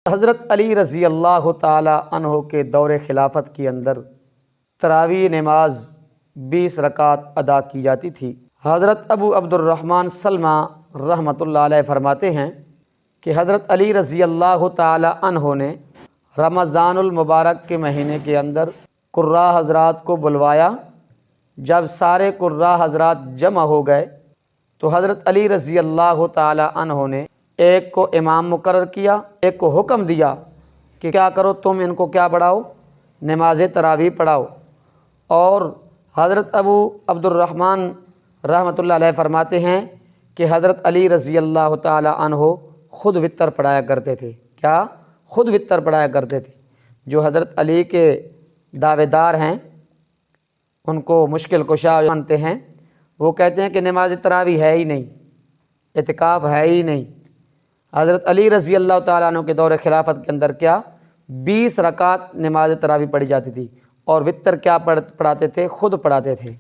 حضرت علی رضی اللہ تعالی عنہ کے دور خلافت کے اندر تراویح نماز 20 رکعت ادا کی جاتی تھی۔ حضرت ابو عبد الرحمن سلمہ رحمۃ اللہ علیہ فرماتے ہیں کہ حضرت علی رضی اللہ تعالی عنہ نے رمضان المبارک کے مہینے کے اندر قراء حضرات کو بلوایا۔ جب سارے قراء حضرات جمع ہو گئے تو حضرت علی رضی اللہ تعالی عنہ نے ایک کو امام مقرر کیا، ایک کو حکم دیا کہ کیا کرو تم ان کو کیا پڑھاؤ، نماز تراویح پڑھاؤ۔ اور حضرت ابو عبد الرحمن رحمۃ اللہ علیہ فرماتے ہیں کہ حضرت علی رضی اللہ تعالی عنہ خود وتر پڑھایا کرتے تھے۔ کیا؟ خود وتر پڑھایا کرتے تھے۔ جو حضرت علی کے دعوے دار ہیں ان کو مشکل کشا مانتے ہیں، وہ کہتے ہیں کہ نماز تراویح ہے ہی نہیں، اعتکاف ہے ہی نہیں۔ حضرت علی رضی اللہ تعالیٰ عنہ کے دور خلافت کے اندر کیا 20 رکعت نماز تراویح پڑھی جاتی تھی، اور وتر کیا پڑھاتے تھے؟ خود پڑھاتے تھے۔